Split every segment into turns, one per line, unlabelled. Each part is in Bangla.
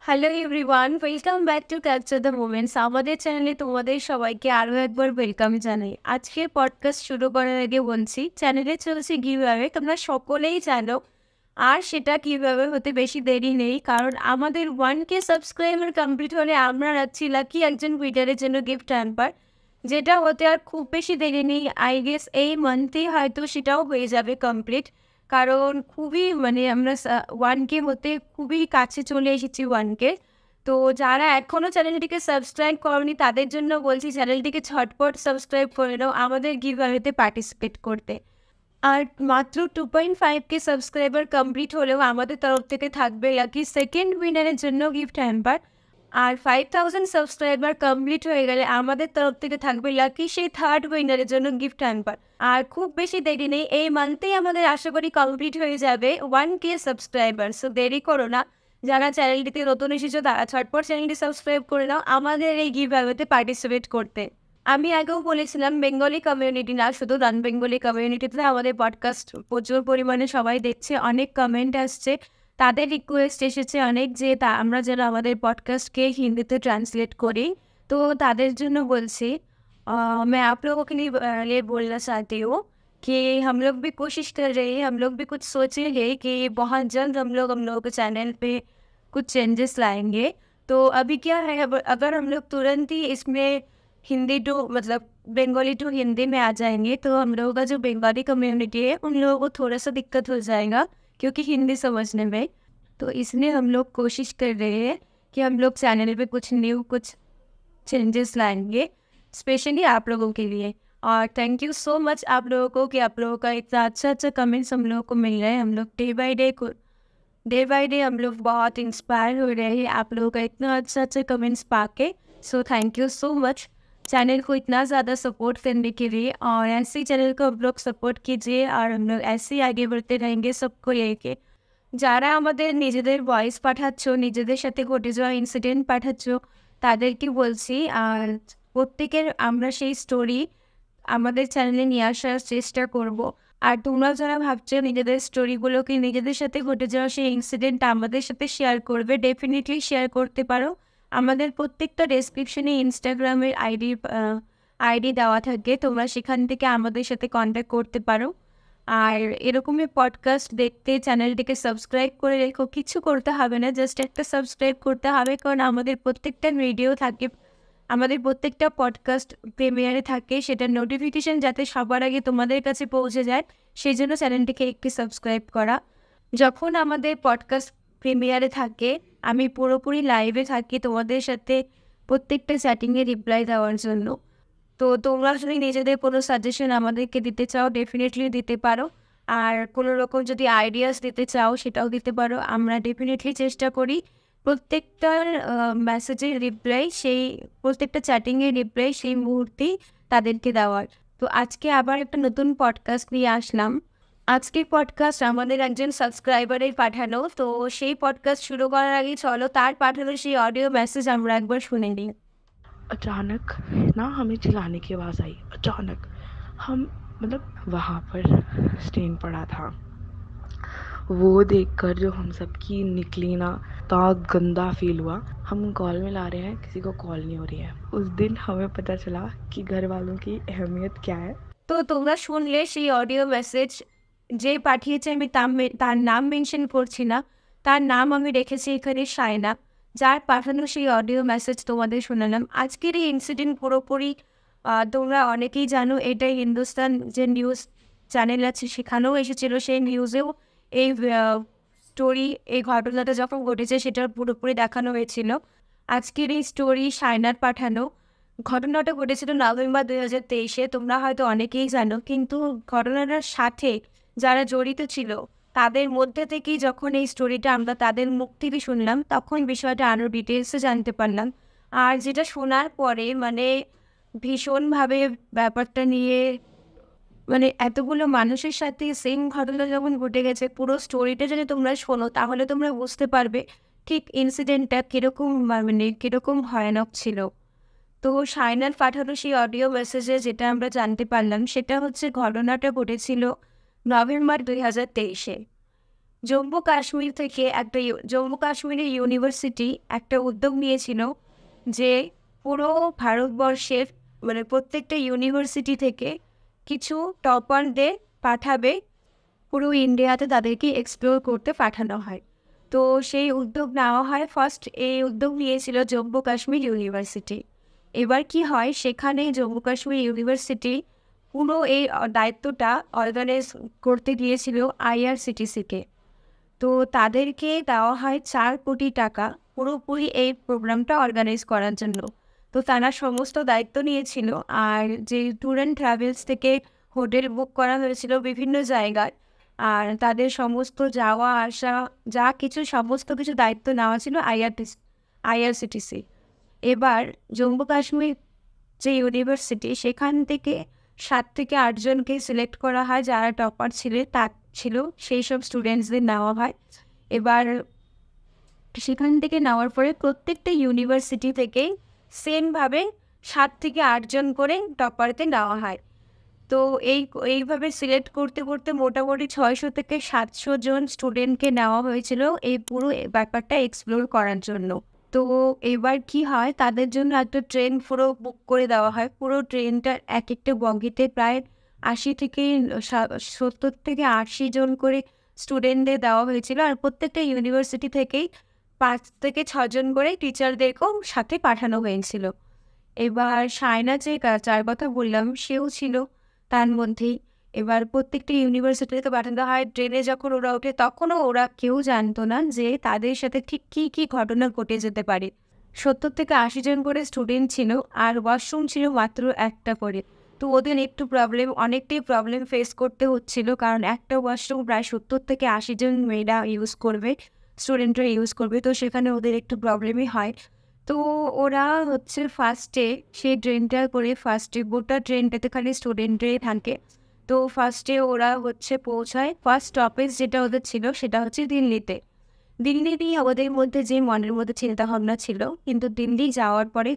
Hello everyone, welcome back to capture the moments. আমাদের চ্যানেলে তোমাদের সবাইকে আরও একবার ওয়েলকাম জানাই। আজকের পডকাস্ট শুরু করার আগে বলছি, চ্যানেলে চলছে গিভঅ্যাওয়ে, তোমরা সকলেই জানো। আর সেটা কীভাবে হতে বেশি দেরি নেই, কারণ আমাদের 1K সাবস্ক্রাইবার কমপ্লিট হলে আমরা রাখছি লাকি একজন উইনারের জন্য গিফট হ্যাম্পার, যেটা হতে আর খুব বেশি দেরি নেই। আই গেস এই মান্থেই হয়তো সেটাও হয়ে যাবে কমপ্লিট, কারণ খুবই আমরা 1K হতে খুবই কাছে চলে এসেছি 1K। তো যারা এখনও চ্যানেলটিকে সাবস্ক্রাইব করনি তাদের জন্য বলছি, চ্যানেলটিকে ঝটপট সাবস্ক্রাইব করে নাও আমাদের গিভঅ্যাওয়েতে পার্টিসিপেট করতে। আর মাত্র 2.5K সাবস্ক্রাইবার কমপ্লিট হলেও আমাদের তরফ থেকে থাকবে লাকি সেকেন্ড উইনারের জন্য গিফট হ্যাম্পার। আর 5,000 সাবস্ক্রাইবার কমপ্লিট হয়ে গেলে আমাদের তরফ থেকে থাকবে লাকি সেই থার্ড উইনারের জন্য গিফট হ্যাম্পার। আর খুব বেশি দেরি নেই, এই মান্থেই আমাদের আশা করি কমপ্লিট হয়ে যাবে 1K সাবস্ক্রাইবার। সো দেরি করো না, যারা চ্যানেলটিতে নতুন এসেছো তারা ঝটপট চ্যানেলটি সাবস্ক্রাইব করে নাও আমাদের এই গিভঅ্যাওয়েতে পার্টিসিপেট করতে। আমি আগেও বলেছিলাম, বেঙ্গলি কমিউনিটি না, শুধু নন বেঙ্গলি কমিউনিটিতে আমাদের পডকাস্ট প্রচুর পরিমাণে সবাই দেখছে, অনেক কমেন্ট আসছে, তাদের রিকোয়েস্ট এসেছে অনেক যে আমরা যেন আমাদের পডकास्ट हिंदी ट्रांसलेट करी। तो ताদের জন্য বলছি, मैं आप लोगों के लिए बोलना चाहती हूँ कि हम लोग भी कोशिश कर रहे हैं, हम लोग भी कुछ सोचेंगे कि बहुत जल्द हम लोगों के चैनल पे कुछ चेंजेस लाएंगे। तो अभी क्या है, अगर हम लोग तुरंत ही इसमें हिंदी टू बंगाली टू हिंदी में आ जाएंगे तो हम लोगों का जो बंगाली कम्युनिटी है उन लोगों को थोड़ा सा दिक्कत हो जाएगा, क्योंकि हिंदी समझने में। तो इसलिए हम लोग कोशिश कर रहे हैं कि हम लोग चैनल पे कुछ न्यू कुछ चेंजेस लाएंगे स्पेशली आप लोगों के लिए। और थैंक यू सो मच आप लोगों को कि आप लोगों का इतना अच्छा कमेंट्स हम लोगों को मिल रहे हैं। हम लोग डे बाई डे हम लोग बहुत इंस्पायर हो रहे हैं आप लोगों का इतना अच्छा comments Pakke. So thank you so much channel को इतना ज़्यादा सपोर्ट करने के लिए, और ऐसे ही चैनल को हम लोग सपोर्ट कीजिए और हम लोग ऐसे ही आगे बढ़ते रहेंगे सबको लेके। যারা আমাদের নিজেদের ভয়েস পাঠাচ্ছ, নিজেদের সাথে ঘটে যাওয়া ইনসিডেন্ট পাঠাচ্ছ, তাদেরকে বলছি আর প্রত্যেকের আমরা সেই স্টোরি আমাদের চ্যানেলে নিয়ে আসার চেষ্টা করব। আর তোমরা যারা ভাবছো নিজেদের স্টোরিগুলোকে, নিজেদের সাথে ঘটে যাওয়া সেই ইনসিডেন্ট আমাদের সাথে শেয়ার করবে, ডেফিনেটলি শেয়ার করতে পারো। আমাদের প্রত্যেকটা ডেসক্রিপশনে ইনস্টাগ্রামের আইডি দেওয়া থাকে, তোমরা সেখান থেকে আমাদের সাথে কন্ট্যাক্ট করতে পারো। আর এরকমই পডকাস্ট দেখতে চ্যানেলটিকে সাবস্ক্রাইব করে রেখো, কিছু করতে হবে না, জাস্ট একটা সাবস্ক্রাইব করতে হবে, কারণ আমাদের প্রত্যেকটা ভিডিও থাকে, আমাদের প্রত্যেকটা পডকাস্ট প্রিমিয়ারে থাকে, সেটার নোটিফিকেশান যাতে সবার আগে তোমাদের কাছে পৌঁছে যায় সেই জন্য চ্যানেলটিকে একটু সাবস্ক্রাইব করা। যখন আমাদের পডকাস্ট প্রিমিয়ারে থাকে আমি পুরোপুরি লাইভে থাকি তোমাদের সাথে প্রত্যেকটা চ্যাটিংয়ে রিপ্লাই দেওয়ার জন্য। তো তোমরা যদি নিজেদের কোনো সাজেশন আমাদেরকে দিতে চাও ডেফিনেটলি দিতে পারো, আর কোনো রকম যদি আইডিয়াস দিতে চাও সেটাও দিতে পারো। আমরা ডেফিনেটলি চেষ্টা করি প্রত্যেকটা মেসেজের রিপ্লাই, সেই প্রত্যেকটা চ্যাটিংয়ের রিপ্লাই সেই মুহূর্তেই তাদেরকে দেওয়ার। তো আজকে আবার একটা নতুন পডকাস্ট নিয়ে আসলাম। আজকের পডকাস্ট আমাদের একজন সাবস্ক্রাইবারের পাঠানো, তো সেই পডকাস্ট শুরু করার আগে চলো তার পাঠানো সেই অডিও মেসেজ আমরা একবার শুনে নিই।
अचानक ना हमें चिल्लाने की आवाज़ आई। अचानक हम वहाँ पर स्टेन पड़ा था, वो देखकर जो हम सब की निकली ना, इतना गंदा फील हुआ। हम कॉल में ला रहे हैं, किसी को कॉल नहीं हो रही है। उस दिन हमें पता चला कि घर वालों की अहमियत क्या है।
তো তোমরা শুনলে সেই অডিও মেসেজ, যে পাঠিয়েছে আমি তার নাম মেনশন করছি না, তার নাম আমি রেখেছি এখানে শায়না, যার পাঠানো সেই অডিও মেসেজ তোমাদের শোনালাম। আজকের এই ইনসিডেন্ট পুরোপুরি তোমরা অনেকেই জানো, এটা হিন্দুস্তান যে নিউজ চ্যানেল আছে সেখানেও এসেছিলো, সেই নিউজেও এই স্টোরি, এই ঘটনাটা যখন ঘটেছে সেটা পুরোপুরি দেখানো হয়েছিল। আজকের এই স্টোরি শায়নার পাঠানো। ঘটনাটা ঘটেছিল নভেম্বর 2023-এ, তোমরা হয়তো অনেকেই জানো, কিন্তু ঘটনাটার সাথে যারা জড়িত ছিল তাদের মধ্যে থেকেই যখন এই স্টোরিটা আমরা তাদের মুখ থেকে শুনলাম তখন বিষয়টা আরও ডিটেলসে জানতে পারলাম। আর যেটা শোনার পরে ভীষণভাবে ব্যাপারটা নিয়ে এতগুলো মানুষের সাথে সেম ঘটনা যখন ঘটে গেছে, পুরো স্টোরিটা যদি তোমরা শোনো তাহলে তোমরা বুঝতে পারবে ঠিক ইনসিডেন্টটা কীরকম কীরকম ভয়ানক ছিল। তো শায়নার পাঠানো সেই অডিও মেসেজে যেটা আমরা জানতে পারলাম সেটা হচ্ছে ঘটনাটা ঘটেছিল নভেম্বর 2023-এ। জম্মু কাশ্মীর থেকে জম্মু কাশ্মীরের ইউনিভার্সিটি একটা উদ্যোগ নিয়েছিল যে পুরো ভারতবর্ষের মানে প্রত্যেকটা ইউনিভার্সিটি থেকে কিছু টপারদের পাঠাবে পুরো ইন্ডিয়াতে, তাদেরকে এক্সপ্লোর করতে পাঠানো হয়। তো সেই উদ্যোগ নেওয়া হয়, ফার্স্ট এই উদ্যোগ নিয়েছিল জম্মু কাশ্মীর ইউনিভার্সিটি। এবার কি হয়, সেখানে জম্মু কাশ্মীর ইউনিভার্সিটি পুরো এই দায়িত্বটা অর্গানাইজ করতে দিয়েছিল আইআরসিটিসিকে। তো তাদেরকে দেওয়া হয় 4 কোটি টাকা পুরোপুরি এই প্রোগ্রামটা অর্গানাইজ করার জন্য। তো তারা সমস্ত দায়িত্ব নিয়েছিল। আর যে ট্যুর অ্যান্ড ট্রাভেলস থেকে হোটেল বুক করা হয়েছিল বিভিন্ন জায়গায়, আর তাদের সমস্ত যাওয়া আসা যা কিছু সমস্ত কিছু দায়িত্ব নেওয়া ছিল আইআরসিটিসি। এবার জম্মু কাশ্মীর যে ইউনিভার্সিটি, সেখান থেকে 7 থেকে 8 জনকে সিলেক্ট করা হয় যারা টপার ছিল সেই সব স্টুডেন্টসদের নেওয়া হয়। এবার সেখান থেকে নেওয়ার পরে প্রত্যেকটা ইউনিভার্সিটি থেকেই সেমভাবে 7 থেকে 8 জন করে টপারকে নেওয়া হয়। তো এইভাবে সিলেক্ট করতে করতে মোটামুটি 600 থেকে 700 জন স্টুডেন্টকে নেওয়া হয়েছিল এই পুরো ব্যাপারটা এক্সপ্লোর করার জন্য। তো এবার কি হয়, তাদের জন্য একটা ট্রেন পুরো বুক করে দেওয়া হয়। পুরো ট্রেনটার এক একটা বগিতে প্রায় 80 থেকে 70 থেকে 80 জন করে স্টুডেন্টদের দেওয়া হয়েছিল। আর প্রত্যেকটা ইউনিভার্সিটি থেকেই 5 থেকে 6 জন করে টিচারদেরকেও সাথে পাঠানো হয়েছিল। এবার সায়না যে যার কথা বললাম সেও ছিল তার মধ্যেই। এবার প্রত্যেকটা ইউনিভার্সিটি থেকে পাঠানো হয়। ট্রেনে যখন ওরা ওঠে তখনও ওরা কেউ জানতো না যে তাদের সাথে ঠিক কী কী ঘটনা ঘটে যেতে পারে। 70 থেকে 80 জন করে স্টুডেন্ট ছিল, আর ওয়াশরুম ছিল মাত্র একটা করে। তো ওদের একটু অনেকটাই প্রবলেম ফেস করতে হচ্ছিল, কারণ একটা ওয়াশরুম প্রায় 70 থেকে 80 জন মেয়েরা ইউজ করবে, স্টুডেন্টরা ইউজ করবে। তো সেখানে ওদের একটু প্রবলেমই হয়। তো ওরা হচ্ছে ফার্স্টে সেই ট্রেনটা করে গোটা ট্রেনটাতে খালি স্টুডেন্টরাই থাকে। তো ফার্স্টে ওরা হচ্ছে পৌঁছায়, ফার্স্ট স্টপেজ যেটা ওদের ছিল সেটা হচ্ছে দিল্লিতে। দিল্লি নিয়ে ওদের মধ্যে যে মনের মধ্যে চিন্তাভাবনা ছিল, কিন্তু দিল্লি যাওয়ার পরে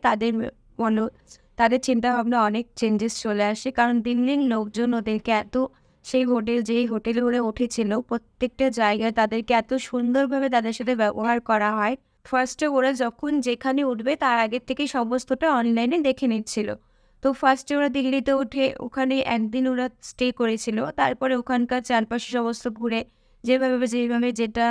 তাদের চিন্তাভাবনা অনেক চেঞ্জেস চলে আসে। কারণ দিল্লির লোকজন ওদেরকে যেই হোটেলে ওরা উঠেছিল প্রত্যেকটা জায়গায় তাদেরকে এত সুন্দরভাবে তাদের সাথে ব্যবহার করা হয়। ফার্স্টে ওরা যখন যেখানে উঠবে তার আগের থেকে সমস্তটা অনলাইনে দেখে নিচ্ছিল। তো ফার্স্টে ওরা দিল্লিতে উঠে ওখানে একদিন ওরা স্টে করেছিল। তারপরে ওখানকার চারপাশে সমস্ত ঘুরে যেভাবে যেটা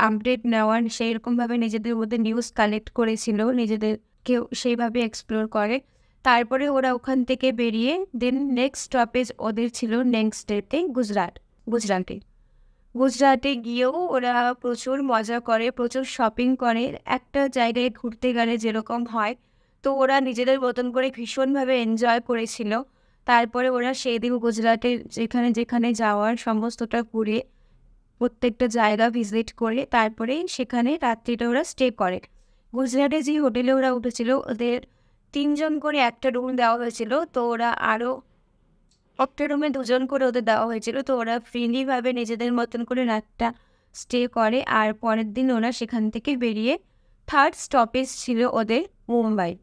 আপডেট নেওয়ার সেই রকমভাবে নিজেদের মধ্যে নিউজ কালেক্ট করেছিল, নিজেদেরকেও সেইভাবে এক্সপ্লোর করে। তারপরে ওরা ওখান থেকে বেরিয়ে দেন নেক্সট স্টপেজ ওদের ছিল নেক্সট ডেতে গুজরাটে গিয়েও ওরা প্রচুর মজা করে, প্রচুর শপিং করে। একটা জায়গায় ঘুরতে গেলে যেরকম হয়, তো ওরা নিজেদের মতন করে ভীষণভাবে এনজয় করেছিল। তারপরে ওরা সেই দিন গুজরাটের যেখানে যেখানে যাওয়ার সমস্তটা ঘুরে প্রত্যেকটা জায়গা ভিজিট করে তারপরে সেখানে রাত্রিটা ওরা স্টে করে। গুজরাটে যে হোটেলে ওরা উঠেছিল ওদের 3 জন করে একটা রুম দেওয়া হয়েছিল। তো ওরা আরও একটা রুমে 2 জন করে ওদের দেওয়া হয়েছিল। তো ওরা ফ্রিলিভাবে নিজেদের মতন করে রাতটা স্টে করে। আর পরের দিন ওরা সেখান থেকে বেরিয়ে থার্ড স্টপেজ ছিল ওদের মুম্বাই।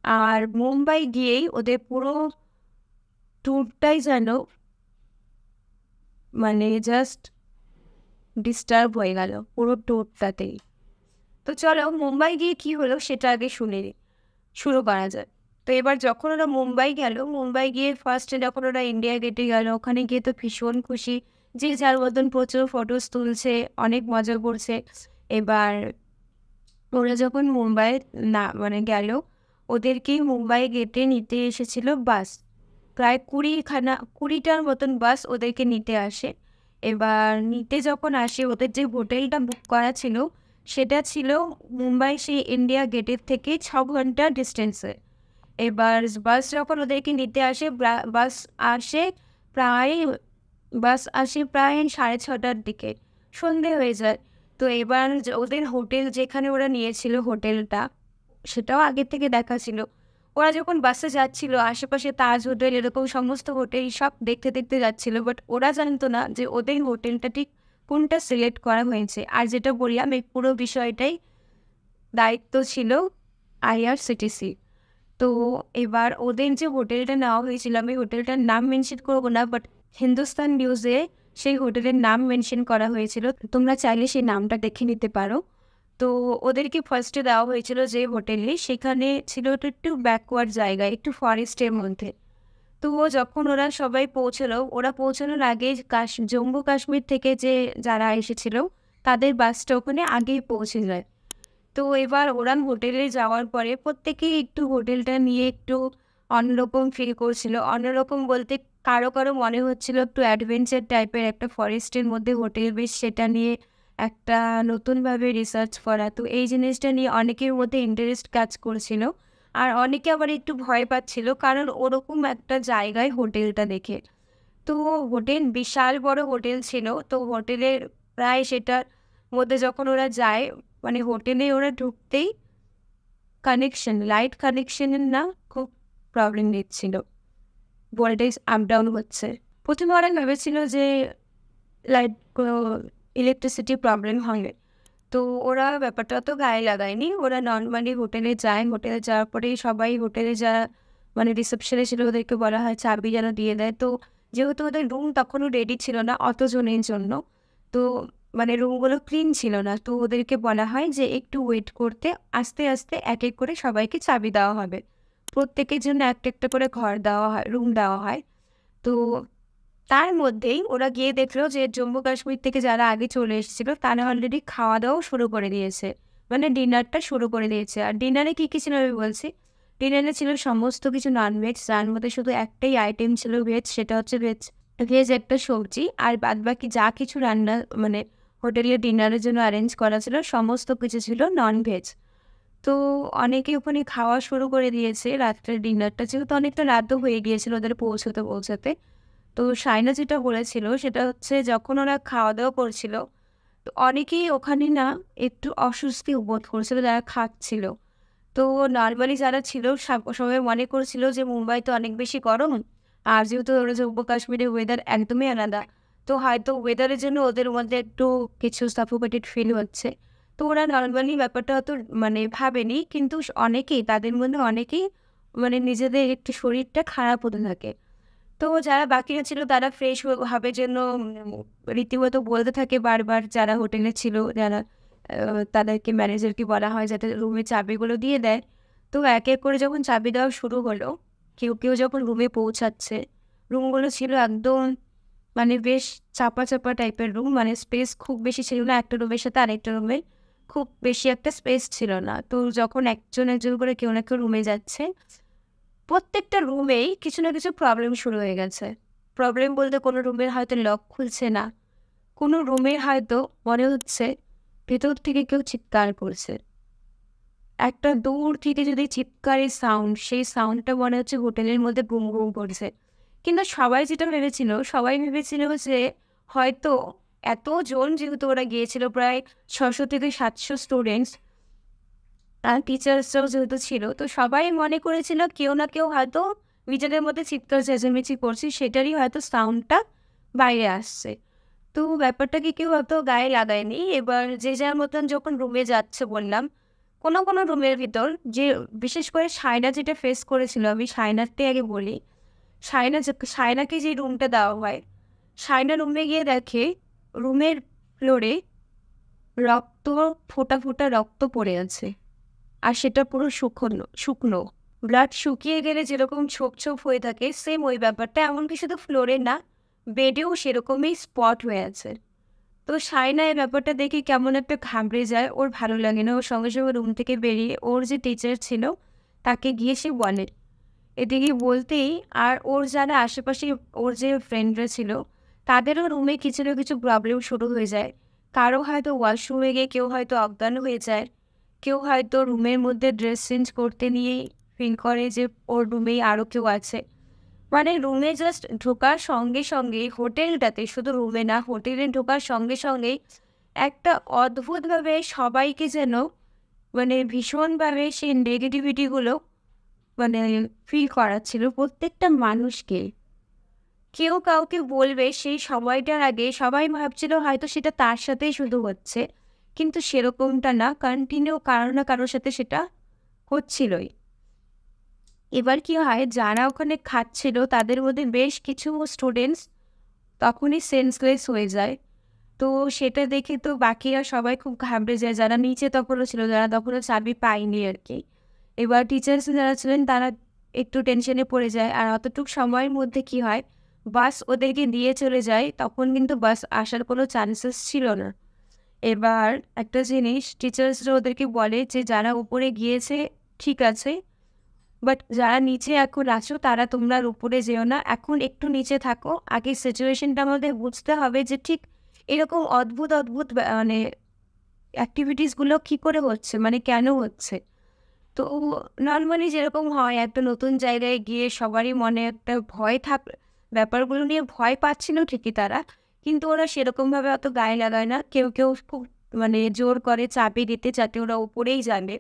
আর মুম্বাই গিয়েই ওদের পুরো ট্যুরটাই যেন মানে জাস্ট ডিস্টার্ব হয়ে গেল পুরো ট্যুরটাতেই। তো চলো মুম্বাই গিয়ে কী হলো সেটা আগে শুরু করা যায়। তো এবার যখন ওরা মুম্বাই গিয়ে ফার্স্টে যখন ওরা ইন্ডিয়া গেটে গেল, ওখানে গিয়ে তো ভীষণ খুশি, যে যার মতন প্রচুর ফটোস তুলছে, অনেক মজা করছে। এবার ওরা যখন গেল, ওদেরকে মুম্বাই গেটে নিতে এসেছিল বাস। প্রায় 20টার মতন বাস ওদেরকে নিতে আসে। এবার নিতে যখন আসে, ওদের যে হোটেলটা বুক করা ছিল সেটা ছিল মুম্বাই সেই ইন্ডিয়া গেটের থেকে 6 ঘন্টা ডিস্টেন্সে। এবার বাস যখন ওদেরকে নিতে আসে, বাস আসে প্রায় 6:30টার দিকে, সন্ধে হয়ে যায়। তো এবার ওদের হোটেল যেখানে ওরা নিয়েছিল হোটেলটা, সেটাও আগের থেকে দেখা ছিল। ওরা যখন বাসে যাচ্ছিল আশেপাশে তাজ হোটেল এরকম সমস্ত হোটেল সব দেখতে দেখতে যাচ্ছিল, বাট ওরা জানতো না যে ওদের হোটেলটা ঠিক কোনটা সিলেক্ট করা হয়েছে। আর যেটা বললাম, এই পুরো বিষয়টাই দায়িত্ব ছিল আইআরসিটিসি। তো এবার ওদের যে হোটেলটা নেওয়া হয়েছিল, আমি হোটেলটার নাম মেনশন করবো না, বাট হিন্দুস্তান নিউজে সেই হোটেলের নাম মেনশন করা হয়েছিল, তোমরা চাইলে সেই নামটা দেখে নিতে পারো। তো ওদেরকে ফার্স্টে দেওয়া হয়েছিল যে হোটেলে, সেখানে ছিল ওটা একটু ব্যাকওয়ার্ড জায়গায়, একটু ফরেস্টের মধ্যে। তো যখন ওরা সবাই পৌঁছলো, ওরা পৌঁছানোর আগে জম্মু কাশ্মীর থেকে যে যারা এসেছিল তাদের বাসটা ওখানে আগেই পৌঁছে যায়। তো এবার ওরা হোটেলে যাওয়ার পরে প্রত্যেকেই একটু হোটেলটা নিয়ে একটু অন্যরকম ফিল করছিল। অন্যরকম বলতে কারো কারো মনে হচ্ছিল একটু অ্যাডভেঞ্চার টাইপের একটা ফরেস্টের মধ্যে হোটেল, বেশ সেটা নিয়ে একটা নতুনভাবে রিসার্চ করা। তো এই জিনিসটা নিয়ে অনেকের মধ্যে ইন্টারেস্ট কাজ করছিল, আর অনেকে আবার একটু ভয় পাচ্ছিল কারণ ওরকম একটা জায়গায় হোটেলটা দেখে। তো হোটেল বিশাল বড় হোটেল ছিল। তো হোটেলের প্রায় সেটার মধ্যে যখন ওরা যায়, মানে হোটেলে ওরা ঢুকতেই লাইট কানেকশনের না খুব প্রবলেম দিচ্ছিল, ভোল্টেজ আপ ডাউন হচ্ছে। প্রথমে ওরা ভেবেছিল যে লাইট ইলেকট্রিসিটি প্রবলেম হবে। তো ওরা ব্যাপারটা তো গায়ে লাগায়নি, ওরা নর্মালি হোটেলে যায়। হোটেলে যাওয়ার পরেই সবাই হোটেলে যারা মানে রিসেপশনে ছিল ওদেরকে বলা হয় চাবি যেন দিয়ে দেয়। তো যেহেতু ওদের রুম তখনও রেডি ছিল না অতজনের জন্য, তো মানে রুমগুলো ক্লিন ছিল না, তো ওদেরকে বলা হয় যে একটু ওয়েট করতে, আস্তে আস্তে এক এক করে সবাইকে চাবি দেওয়া হবে, প্রত্যেকের জন্য একটা একটা করে ঘর দেওয়া হয়, রুম দেওয়া হয়। তো তার মধ্যেই ওরা গিয়ে দেখলো যে জম্মু কাশ্মীর থেকে যারা আগে চলে এসেছিল তারা অলরেডি খাওয়া দাওয়াও শুরু করে দিয়েছে, মানে ডিনারটা শুরু করে দিয়েছে। আর ডিনারে কী কী ছিল আমি বলছি। ডিনারে ছিল সমস্ত কিছু ননভেজ, যার মধ্যে শুধু একটাই আইটেম ছিল ভেজ, সেটা হচ্ছে ভেজ একটা সবজি, আর বাদবাকি যা কিছু রান্না মানে হোটেলে ডিনারের জন্য অ্যারেঞ্জ করা ছিল সমস্ত কিছু ছিল ননভেজ। তো অনেকে ওখানে খাওয়া শুরু করে দিয়েছে রাত্রের ডিনারটা, যেহেতু অনেকটা রাতও হয়ে গিয়েছিল ওদের পৌঁছতে পৌঁছাতে। তো সাইনা যেটা বলেছিল সেটা হচ্ছে যখন ওরা খাওয়া দাওয়া করছিল, তো অনেকেই ওখানে না একটু অস্বস্তি বোধ করছিল যারা খাচ্ছিল। তো নর্মালি যারা ছিল সবাই মনে করছিল যে মুম্বাইতে অনেক বেশি গরম, আর যেহেতু ওরা জম্মু কাশ্মীরের ওয়েদার একদমই আলাদা, তো হয়তো ওয়েদারের জন্য ওদের মধ্যে একটু কিছু সাফোকেটেড ফিল হচ্ছে। তো ওরা নর্মালি ব্যাপারটা হয়তো মানে ভাবেনি, কিন্তু অনেকেই তাদের মধ্যে অনেকেই মানে নিজেদের একটু শরীরটা খারাপ হতে থাকে। তো যারা বাকিরা ছিল তারা ফ্রেশ হবে জন্য রীতিমতো বলতে থাকে বারবার, যারা হোটেলে ছিল যারা তাদেরকে ম্যানেজারকে বলা হয় যাতে রুমের চাবিগুলো দিয়ে দেয়। তো এক এক করে যখন চাবি দেওয়া শুরু হলো, কেউ কেউ যখন রুমে পৌঁছাচ্ছে, রুমগুলো ছিল একদম মানে বেশ চাপা চাপা টাইপের রুম, মানে স্পেস খুব বেশি ছিল না, একটা রুমের সাথে আরেকটা রুমের খুব বেশি একটা স্পেস ছিল না। তো যখন একজন একজন করে কেউ না কেউ রুমে যাচ্ছে, প্রত্যেকটা রুমেই কিছু না কিছু প্রবলেম শুরু হয়ে গেছে। প্রবলেম বলতে কোনো রুমের হয়তো লক খুলছে না, কোনো রুমের হয়তো মনে হচ্ছে ভেতর থেকে কেউ চিৎকার করছে, একটা দূর থেকে যদি চিৎকারের সাউন্ড, সেই সাউন্ডটা মনে হচ্ছে হোটেলের মধ্যে গুম গুম করছে। কিন্তু সবাই ভেবেছিল যে হয়তো এতজন, যেহেতু ওরা গিয়েছিল প্রায় 600 থেকে 700 স্টুডেন্টস আর টিচার্সরাও যেহেতু ছিল, তো সবাই মনে করেছিল কেউ না কেউ হয়তো নিজেদের মধ্যে চিৎকার চেঁচামেচি করছে, সেটারই হয়তো সাউন্ডটা বাইরে আসছে। তো ব্যাপারটাকে কেউ হয়তো গায়ে লাগায়নি। এবার যে যার মতন যখন রুমে যাচ্ছে বললাম, কোনো কোনো রুমের ভিতর যে বিশেষ করে সায়না যেটা ফেস করেছিল, আমি সায়নারটাই আগে বলি। সায়নাকে যে রুমটা দেওয়া হয়, সায়না রুমে গিয়ে দেখে রুমের ফ্লোরে রক্ত, ফোঁটা ফোঁটা রক্ত পড়ে আছে, আর সেটা পুরো শুকনো শুকনো। ব্লাড শুকিয়ে গেলে যেরকম ছোপ ছোপ হয়ে থাকে, সেম ওই ব্যাপারটা, এমনকি শুধু ফ্লোরে না, বেডেও সেরকমই স্পট হয়ে আছে। তো সায়না এই ব্যাপারটা দেখে কেমন একটা ঘাবড়ে যায়, ওর ভালো লাগে না। ওর সঙ্গে সঙ্গে রুম থেকে বেরিয়ে ওর যে টিচার ছিল তাকে গিয়ে সে বলে, এদিকে বলতেই আর ওর যারা আশেপাশে ওর যে ফ্রেন্ডরা ছিল তাদেরও রুমে কিছু না কিছু প্রবলেম শুরু হয়ে যায়। কারো হয়তো ওয়াশরুমে গিয়ে কেউ হয়তো অজ্ঞান হয়ে যায়, কেউ হয়তো রুমের মধ্যে ড্রেস চেঞ্জ করতে নিয়েই ফিল করে যে ওর রুমেই আরও কেউ আছে। মানে রুমে জাস্ট ঢোকার সঙ্গে সঙ্গেই, হোটেলটাতে শুধু রুমে না, হোটেলে ঢোকার সঙ্গে সঙ্গেই একটা অদ্ভুতভাবে সবাইকে যেন মানে ভীষণভাবে সেই নেগেটিভিটিগুলো মানে ফিল করাচ্ছিল প্রত্যেকটা মানুষকে। কেউ কাউকে বলবে সেই সময়টার আগে সবাই ভাবছিল হয়তো সেটা তার সাথেই শুধু হচ্ছে, কিন্তু সেরকমটা না, কন্টিনিউ কারো না কারোর সাথে সেটা হচ্ছিলই। এবার কি হয়, যারা ওখানে খাচ্ছিল তাদের মধ্যে বেশ কিছু স্টুডেন্টস তখনই সেন্সলেস হয়ে যায়। তো সেটা দেখে তো বাকিরা সবাই খুব ঘাবড়ে যায়, যারা নিচে তখনও ছিল, যারা তখনও চাবি পায়নি আর কি। এবার টিচার্স যারা ছিলেন তারা একটু টেনশনে পড়ে যায়। আর অতটুক সময়ের মধ্যে কি হয়, বাস ওদেরকে দিয়ে চলে যায়, তখন কিন্তু বাস আসার কোনো চান্সেস ছিল না। এবার একটা জিনিস টিচার্সরা ওদেরকে বলে যে যারা উপরে গিয়েছে ঠিক আছে, বাট যারা নিচে এখন আছো তারা তোমরা আর উপরে যেও না, এখন একটু নিচে থাকো। আগে সিচুয়েশনটা আমাদের বুঝতে হবে যে ঠিক এরকম অদ্ভুত অদ্ভুত মানে অ্যাক্টিভিটিসগুলো কী করে হচ্ছে, মানে কেন হচ্ছে। তো নর্মালি যেরকম হয়, একটা নতুন জায়গায় গিয়ে সবারই মনে একটা ভয় ব্যাপারগুলো নিয়ে ভয় পাচ্ছিল ঠিকই তারা, কিন্তু ওরা সেরকমভাবে অত গায়ে লাগায় না। কেউ কেউ খুব মানে জোর করে চাপে দিতে যাতে ওরা উপরেই যাবে।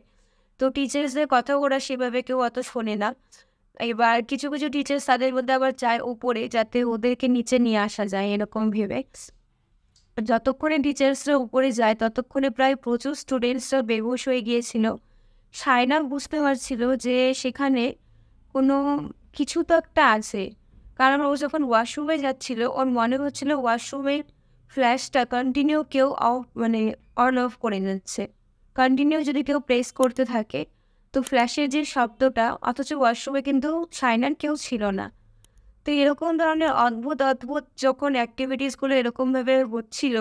তো টিচার্সদের কথা ওরা সেভাবে কেউ অত শোনে না। এবার কিছু কিছু টিচার্স তাদের মধ্যে আবার চায় উপরে, যাতে ওদেরকে নিচে নিয়ে আসা যায় এরকম ভেবে। যতক্ষণে টিচার্সরা উপরে যায় ততক্ষণে প্রায় প্রচুর স্টুডেন্টসরা বেহুশ হয়ে গিয়েছিল। সায়না বুঝতে পারছিল যে সেখানে কোনো কিছু তো একটা আছে, কারণ ও যখন ওয়াশরুমে যাচ্ছিল ওর মনে হচ্ছিল ওয়াশরুমের ফ্ল্যাশটা কন্টিনিউ কেউ মানে অন অফ করে যাচ্ছে। কন্টিনিউ যদি কেউ প্রেস করতে থাকে তো ফ্ল্যাশের যে শব্দটা, অথচ ওয়াশরুমে কিন্তু সায়নার কেউ ছিল না। তো এরকম ধরনের অদ্ভুত অদ্ভুত যখন অ্যাক্টিভিটিসগুলো এরকমভাবে হচ্ছিল,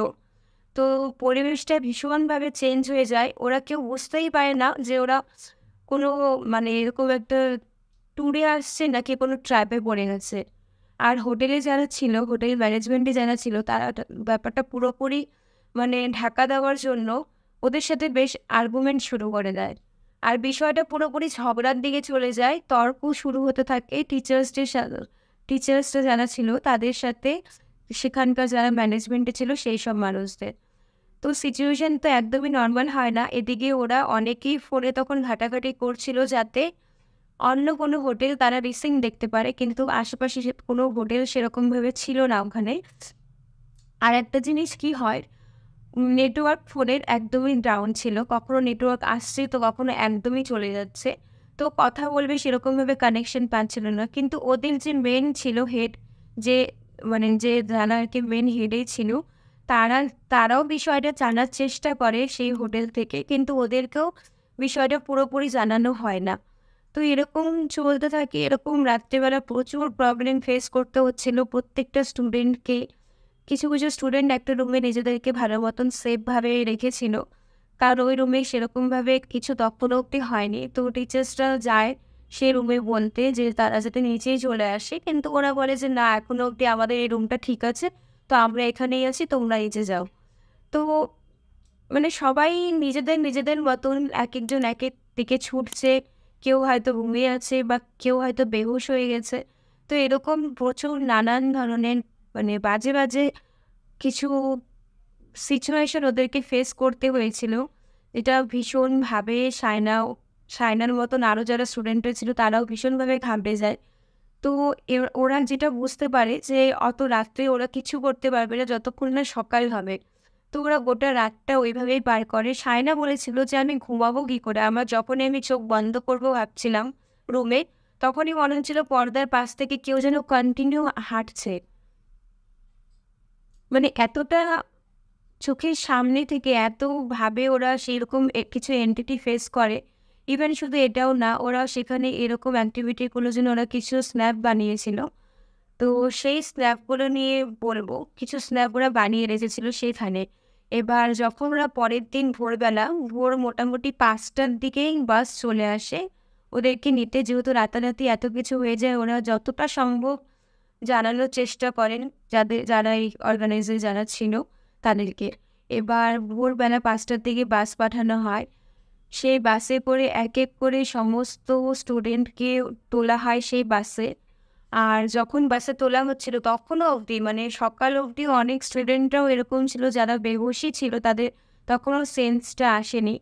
তো পরিবেশটা ভীষণভাবে চেঞ্জ হয়ে যায়। ওরা কেউ বুঝতেই পারে না যে ওরা কোনো মানে এরকম একটা ট্যুরে আসছে নাকি কোনো ট্র্যাপে পড়ে গেছে। আর হোটেলে যারা ছিল, হোটেল ম্যানেজমেন্টে যারা ছিল, তারা ব্যাপারটা পুরোপুরি মানে ঢাকা দেওয়ার জন্য ওদের সাথে বেশ আর্গুমেন্ট শুরু করে দেয়। আর বিষয়টা পুরোপুরি ঝগড়ার দিকে চলে যায়, তর্ক শুরু হতে থাকে টিচার্সরা যারা ছিল তাদের সাথে, সেখানকার যারা ম্যানেজমেন্টে ছিল সেই সব মানুষদের। তো সিচুয়েশন তো একদমই নর্মাল হয় না। এদিকে ওরা অনেকেই ফোনে তখন ঘাটাঘাটি করছিল যাতে অন্য কোনো হোটেল তারা রিসেন্ট দেখতে পারে, কিন্তু আশেপাশে কোনো হোটেল সেরকমভাবে ছিল না ওখানে। আর একটা জিনিস কি হয়, নেটওয়ার্ক ফোনের একদমই ডাউন ছিল, কখনো নেটওয়ার্ক আসছে তো কখনো একদমই চলে যাচ্ছে। তো কথা বলবে সেরকমভাবে কানেকশন পাচ্ছিল না। কিন্তু ওদের যে মেন ছিল হেড, যে মানে যে যারা আর কি মেন হেডেই ছিল, তারা তারাও বিষয়টা জানার চেষ্টা করে সেই হোটেল থেকে, কিন্তু ওদেরকেও বিষয়টা পুরোপুরি জানানো হয় না। তো এরকম চলতে থাকে। এরকম রাত্রেবেলা প্রচুর প্রবলেম ফেস করতে হচ্ছিল প্রত্যেকটা স্টুডেন্টকে। কিছু কিছু স্টুডেন্ট একটা রুমে নিজেদেরকে ভালো মতন সেফভাবে রেখেছিল, কারণ ওই রুমে সেরকমভাবে কিছু তখনও অবধি হয়নি। তো টিচার্সরা যায় সে রুমে বলতে যে তারা যাতে নিচেই চলে আসে, কিন্তু ওরা বলে যে না, এখনও অবধি আমাদের এই রুমটা ঠিক আছে, তো আমরা এখানেই আছি, তোমরা নিচে যাও। তো মানে সবাই নিজেদের নিজেদের মতন এক একজন এক এক দিকে ছুটছে। কেউ হয়তো ঘুমিয়ে আছে বা কেউ হয়তো বেহুশ হয়ে গেছে। তো এরকম প্রচুর নানান ধরনের মানে বাজে বাজে কিছু সিচুয়েশন ওদেরকে ফেস করতে হয়েছিল। এটা ভীষণভাবে সায়নার মতন আরও যারা স্টুডেন্টরা ছিল তারাও ভীষণভাবে ঘাবড়ে যায়। তো ওরা যেটা বুঝতে পারে যে অত রাত্রে ওরা কিছু করতে পারবে না যতক্ষণ না সকাল হবে। তো ওরা গোটা রাতটা ওইভাবেই পার করে। সায়না বলেছিল যে আমি ঘুমাবো কী করে? যখনই আমি চোখ বন্ধ করবো ভাবছিলাম রুমে, তখনই মনে হচ্ছিল পর্দার পাশ থেকে কেউ যেন কন্টিনিউ হাঁটছে। মানে এতটা চোখের সামনে থেকে এতভাবে ওরা সেইরকম কিছু এন্টিটি ফেস করে। ইভেন শুধু এটাও না, ওরা সেখানে এরকম অ্যাক্টিভিটিগুলো জন্য ওরা কিছু স্ন্যাপ বানিয়েছিল। তো সেই স্ন্যাপগুলো নিয়ে বলবো, কিছু স্ন্যাপ ওরা বানিয়ে রেখেছিল সেখানে। এবার যখন ওরা পরের দিন ভোরবেলা, ভোর মোটামুটি 5টার দিকেই বাস চলে আসে ওদেরকে নিতে। যেহেতু রাতারাতি এত কিছু হয়ে যায়, ওরা যতটা সম্ভব জানানোর চেষ্টা করেন যারা এই অর্গানাইজার যারা ছিল তাদেরকে। এবার ভোরবেলা 5টার দিকে বাস পাঠানো হয়। সেই বাসে করে এক এক করে সমস্ত স্টুডেন্টকে তোলা হয় সেই বাসে। আর যখন বাসে তোলা হচ্ছিল তখনও অবধি মানে সকাল অবধি অনেক স্টুডেন্টরাও এরকম ছিল যারা বেহুশই ছিল, তাদের তখনও সেন্সটা আসেনি।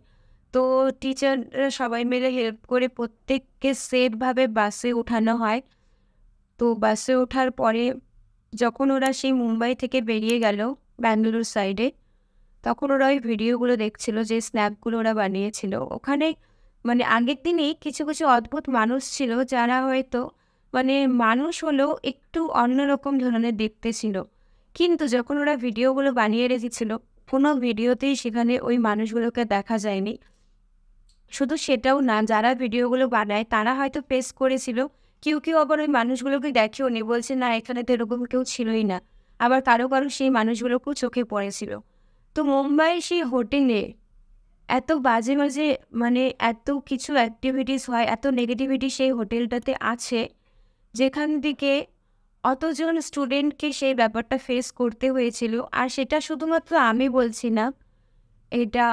তো টিচাররা সবাই মিলে হেল্প করে প্রত্যেককে সেফভাবে বাসে ওঠানো হয়। তো বাসে ওঠার পরে যখন ওরা সেই মুম্বাই থেকে বেরিয়ে গেল ব্যাঙ্গালুরু সাইডে, তখন ওরা ওই ভিডিওগুলো দেখছিল যে স্ন্যাপগুলো ওরা বানিয়েছিল। ওখানে মানে আগের দিনেই কিছু কিছু অদ্ভুত মানুষ ছিল যারা হয়তো মানে মানুষ হলেও একটু অন্যরকম ধরনের দেখতে ছিল। কিন্তু যখন ওরা ভিডিওগুলো বানিয়ে রেখেছিল, কোনো ভিডিওতেই সেখানে ওই মানুষগুলোকে দেখা যায়নি। শুধু সেটাও না, যারা ভিডিওগুলো বানায় তারা হয়তো পেশ করেছিল, কেউ আবার ওই মানুষগুলোকে দেখেওনি, বলছে না এখানে তো এরকম কেউ ছিলই না। আবার কারো সেই মানুষগুলোকেও চোখে পড়েছিল। তো মুম্বাইয়ের সেই হোটেলে এত বাজে বাজে মানে এত কিছু অ্যাক্টিভিটিস হয়, এত নেগেটিভিটি সেই হোটেলটাতে আছে, যেখান থেকে অতজন স্টুডেন্টকে সেই ব্যাপারটা ফেস করতে হয়েছিল। আর সেটা শুধুমাত্র আমি বলছি না, এটা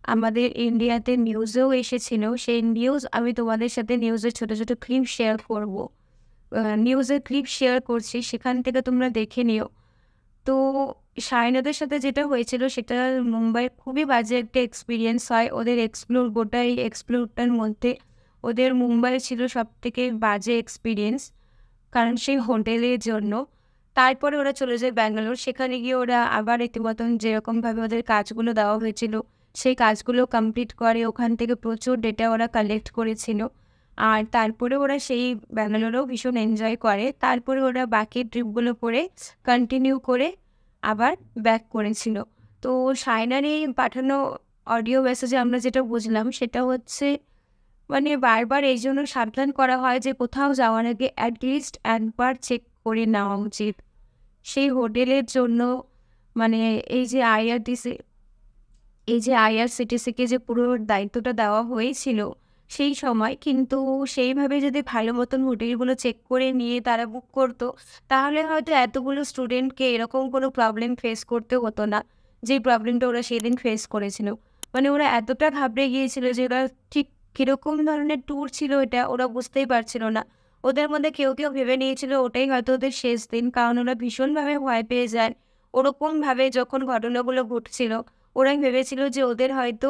আমাদের ইন্ডিয়াতে নিউজেও এসেছিল। সেই নিউজ আমি তোমাদের সাথে নিউজের ছোটো ছোটো ক্লিপ শেয়ার করব। নিউজের ক্লিপ শেয়ার করছি, সেখান থেকে তোমরা দেখে নিও। তো সায়নাদের সাথে যেটা হয়েছিল সেটা মুম্বাইয়ের খুবই বাজে একটা এক্সপিরিয়েন্স হয়। ওদের গোটাই এক্সপ্লোরটার মধ্যে ওদের মুম্বাই ছিল সবথেকে বাজে এক্সপিরিয়েন্স, কারণ সেই হোটেলের জন্য। তারপরে ওরা চলে যায় ব্যাঙ্গালোর। সেখানে গিয়ে ওরা আবার রীতিমতন যেরকমভাবে ওদের কাজগুলো দেওয়া হয়েছিল সেই কাজগুলো কমপ্লিট করে। ওখান থেকে প্রচুর ডেটা ওরা কালেক্ট করেছিল। আর তারপরে ওরা সেই ব্যাঙ্গালোরেও ভীষণ এনজয় করে। তারপরে ওরা বাকি ট্রিপগুলো করে কন্টিনিউ করে আবার ব্যাক করেছিল। তো সায়নার এই পাঠানো অডিও মেসেজে আমরা যেটা বুঝলাম সেটা হচ্ছে, মানে বারবার এই জন্য সাবধান করা হয় যে কোথাও যাওয়ার আগে অ্যাটলিস্ট একবার চেক করে নেওয়া উচিত। সেই হোটেলের জন্য মানে এই যে আইআরসিটিসিকে যে পুরো দায়িত্বটা দেওয়া হয়েছিল সেই সময়, কিন্তু সেইভাবে যদি ভালো মতন হোটেলগুলো চেক করে নিয়ে তারা বুক করতো, তাহলে হয়তো এতগুলো স্টুডেন্টকে এরকম কোনো প্রবলেম ফেস করতে হতো না, যেই প্রবলেমটা ওরা সেদিন ফেস করেছিল। মানে ওরা এতটা ঘাবড়ে গিয়েছিল যে ওরা ঠিক কীরকম ধরনের ট্যুর ছিল এটা ওরা বুঝতেই পারছিল না। ওদের মধ্যে কেউ ভেবে নিয়েছিল ওটাই হয়তো ওদের শেষ দিন, কারণ ওরা ভীষণভাবে ভয় পেয়ে যায়। ওরকমভাবে যখন ঘটনাগুলো ঘটছিল ওরাই ভেবেছিল যে ওদের হয়তো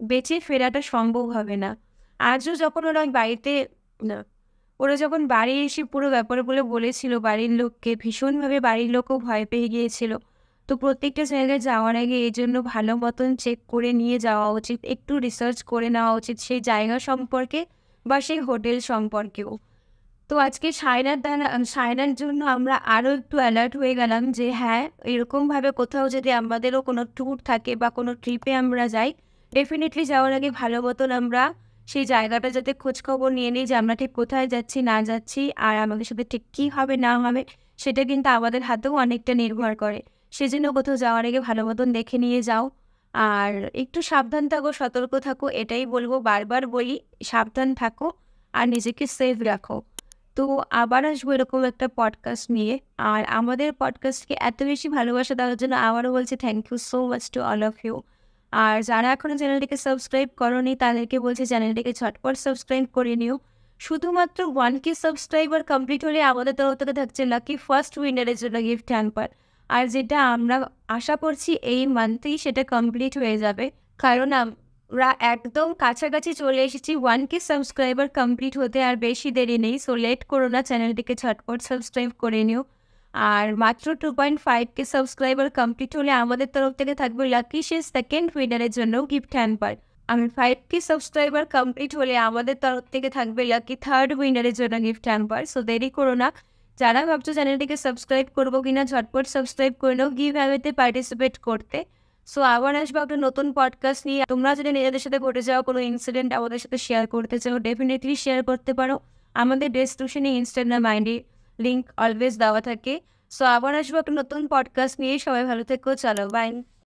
বেঁচে ফেরাটা সম্ভব হবে না। আজও যখন ওরা যখন বাড়ি এসে পুরো ব্যাপারগুলো বলেছিল বাড়ির লোককে, ভীষণভাবে বাড়ির লোকও ভয় পেয়ে গিয়েছিল। তো প্রত্যেকটা জায়গায় যাওয়ার আগে এই জন্য ভালো মতন চেক করে নিয়ে যাওয়া উচিত, একটু রিসার্চ করে নেওয়া উচিত সেই জায়গা সম্পর্কে বা সেই হোটেল সম্পর্কেও। তো আজকে সায়নার জন্য আমরা আরও একটু অ্যালার্ট হয়ে গেলাম যে হ্যাঁ, এরকমভাবে কোথাও যদি আমাদেরও কোনো ট্যুর থাকে বা কোনো ট্রিপে আমরা যাই, ডেফিনেটলি যাওয়ার আগে ভালো মতন আমরা সেই জায়গাটা যাতে খোঁজখবর নিয়ে নিই যে আমরা ঠিক কোথায় যাচ্ছি না যাচ্ছি, আর আমাদের সাথে ঠিক কী হবে না হবে সেটা কিন্তু আমাদের হাতেও অনেকটা নির্ভর করে। সেজন্য কোথাও যাওয়ার আগে ভালো মতন দেখে নিয়ে যাও, আর একটু সাবধান থাকো, সতর্ক থাকো, এটাই বলবো। বারবার বলি, সাবধান থাকো আর নিজেকে সেফ রাখো। তো আবার আসবো এরকম একটা পডকাস্ট নিয়ে। আর আমাদের পডকাস্টকে এত বেশি ভালোবাসা দেওয়ার জন্য আবারও বলছি thank you so much to all of you. আর যারা এখনও চ্যানেলটিকে সাবস্ক্রাইব করোনি তাদেরকে বলছি চ্যানেলটিকে ঝটপট সাবস্ক্রাইব করে নিও। শুধুমাত্র 1K সাবস্ক্রাইবার কমপ্লিট হলে আমাদের তরফ থেকে থাকছে লাকি ফার্স্ট উইনারের জন্য গিফট হ্যাম্পার। আর যেটা আমরা আশা করছি এই মান্থেই সেটা কমপ্লিট হয়ে যাবে, কারণ আমরা একদম কাছাকাছি চলে এসেছি 1K সাবস্ক্রাইবার কমপ্লিট হতে। আর বেশি দেরি নেই, সো লেট করো না, চ্যানেলটিকে ঝটপট সাবস্ক্রাইব করে নিও। আর মাত্র 2.5K সাবস্ক্রাইবার কমপ্লিট হলে আমাদের তরফ থেকে থাকবে লাকি সে সেকেন্ড উইনারের জন্য গিফট হ্যাম্পার। আর 5K সাবস্ক্রাইবার কমপ্লিট হলে আমাদের তরফ থেকে থাকবে লাকি থার্ড উইনারের জন্য গিফট হ্যাম্পার। সো দেরি করো না, যারা ভাবছো চ্যানেলটিকে সাবস্ক্রাইব করবো কিনা ঝটপট সাবস্ক্রাইব করে নাও গিভ অ্যাওয়েতে পার্টিসিপেট করতে। সো আবার আসবো একটা নতুন পডকাস্ট নিয়ে। তোমরা যদি নিজেদের সাথে ঘটে যাওয়া কোনো ইনসিডেন্ট আমাদের সাথে শেয়ার করতে চাও, ডেফিনেটলি শেয়ার করতে পারো। আমাদের ডেসক্রিপশনে ইনস্টাগ্রাম আইডি লিঙ্ক অলওয়েজ দেওয়া থাকে। সো আবার আসবো একটা নতুন পডকাস্ট নিয়ে। সবাই ভালো থেকো, চলো বাই।